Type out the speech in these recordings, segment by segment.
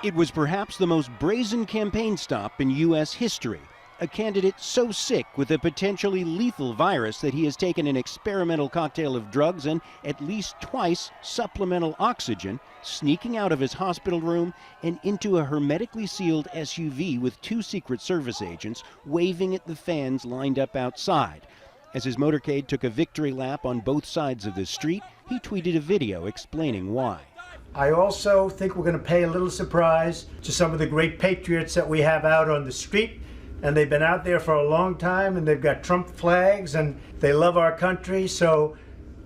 It was perhaps the most brazen campaign stop in U.S. history. A candidate so sick with a potentially lethal virus that he has taken an experimental cocktail of drugs and at least twice supplemental oxygen, sneaking out of his hospital room and into a hermetically sealed SUV with 2 Secret Service agents waving at the fans lined up outside. As his motorcade took a victory lap on both sides of the street, he tweeted a video explaining why. I also think we're going to pay a little surprise to some of the great patriots that we have out on the street. And they've been out there for a long time, and they've got Trump flags, and they love our country. So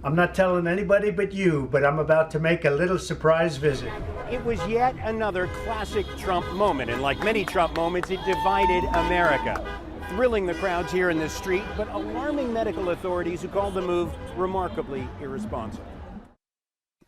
I'm not telling anybody but you, but I'm about to make a little surprise visit. It was yet another classic Trump moment, and like many Trump moments, it divided America, thrilling the crowds here in the street, but alarming medical authorities who called the move remarkably irresponsible.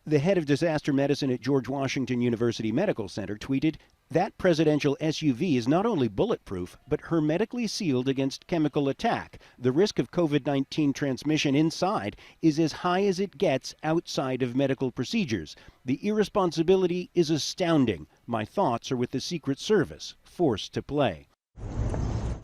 The head of disaster medicine at George Washington University Medical Center tweeted, "That presidential SUV is not only bulletproof, but hermetically sealed against chemical attack. The risk of COVID-19 transmission inside is as high as it gets outside of medical procedures. The irresponsibility is astounding. My thoughts are with the Secret Service, forced to play."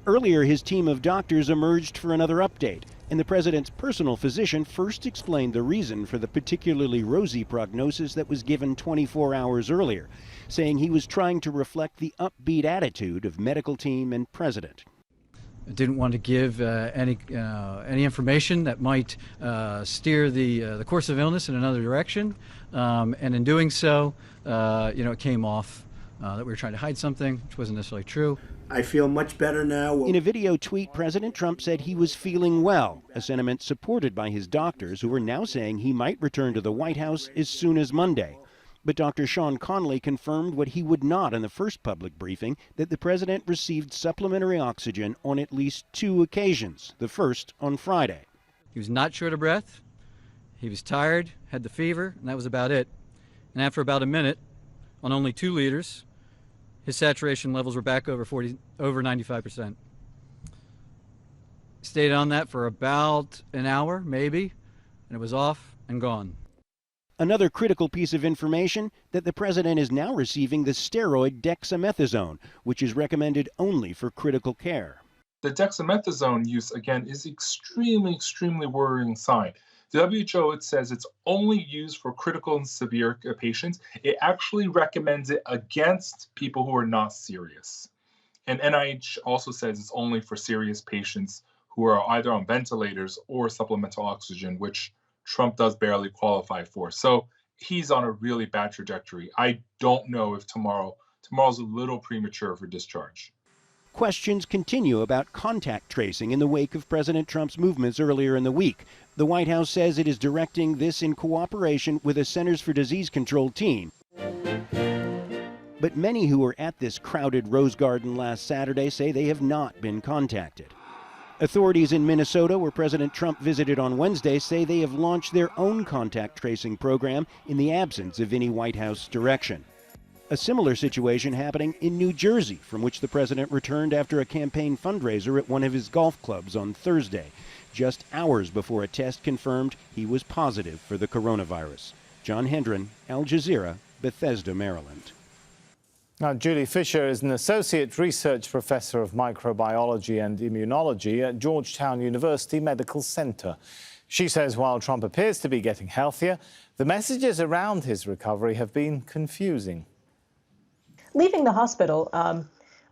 Earlier, his team of doctors emerged for another update, and the president's personal physician first explained the reason for the particularly rosy prognosis that was given 24 hours earlier, saying he was trying to reflect the upbeat attitude of medical team and president. I didn't want to give any information that might steer the course of illness in another direction, and in doing so, it came off that we were trying to hide something, which wasn't necessarily true. I feel much better now. In a video tweet, President Trump said he was feeling well, a sentiment supported by his doctors, who are now saying he might return to the White House as soon as Monday. But Dr. Sean Conley confirmed what he would not in the first public briefing, that the president received supplementary oxygen on at least 2 occasions, the first on Friday. He was not short of breath, he was tired, had the fever, and that was about it. And after about a minute, on only 2 liters, his saturation levels were back over 95%. Stayed on that for about an hour, maybe, and it was off and gone. Another critical piece of information, that the president is now receiving the steroid dexamethasone, which is recommended only for critical care. The dexamethasone use, again, is extremely worrying sign. The WHO, it says it's only used for critical and severe patients. It actually recommends it against people who are not serious. And NIH also says it's only for serious patients who are either on ventilators or supplemental oxygen, which Trump does barely qualify for. So he's on a really bad trajectory. I don't know if tomorrow's a little premature for discharge. Questions continue about contact tracing in the wake of President Trump's movements earlier in the week. The White House says it is directing this in cooperation with a Centers for Disease Control team. But many who were at this crowded Rose Garden last Saturday say they have not been contacted. Authorities in Minnesota, where President Trump visited on Wednesday, say they have launched their own contact tracing program in the absence of any White House direction. A similar situation happening in New Jersey, from which the president returned after a campaign fundraiser at one of his golf clubs on Thursday, just hours before a test confirmed he was positive for the coronavirus. John Hendren, Al Jazeera, Bethesda, Maryland. Now, Julie Fisher is an associate research professor of microbiology and immunology at Georgetown University Medical Center. She says while Trump appears to be getting healthier, the messages around his recovery have been confusing. Leaving the hospital,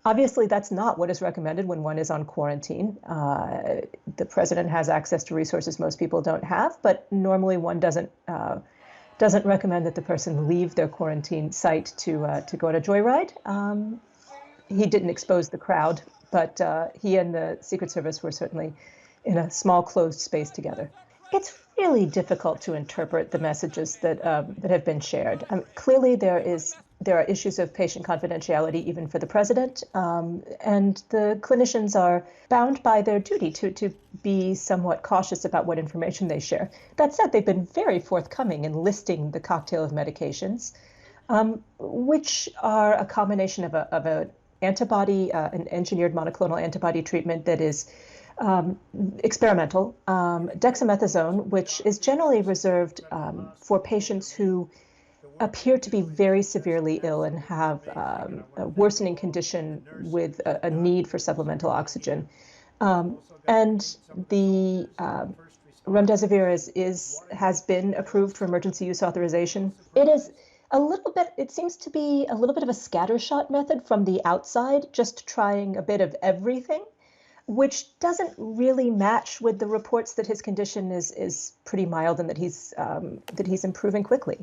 obviously that's not what is recommended when one is on quarantine. The president has access to resources most people don't have, but normally one doesn't recommend that the person leave their quarantine site to go on a joyride. He didn't expose the crowd, but he and the Secret Service were certainly in a small closed space together. It's really difficult to interpret the messages that have been shared. Clearly, there are issues of patient confidentiality even for the president, and the clinicians are bound by their duty to be somewhat cautious about what information they share. That said, they've been very forthcoming in listing the cocktail of medications, which are a combination of an antibody, an engineered monoclonal antibody treatment that is experimental, dexamethasone, which is generally reserved for patients who appear to be very severely ill and have a worsening condition with a need for supplemental oxygen. And the remdesivir has been approved for emergency use authorization. It seems to be a little bit of a scattershot method from the outside, just trying a bit of everything, which doesn't really match with the reports that his condition is pretty mild and that he's improving quickly.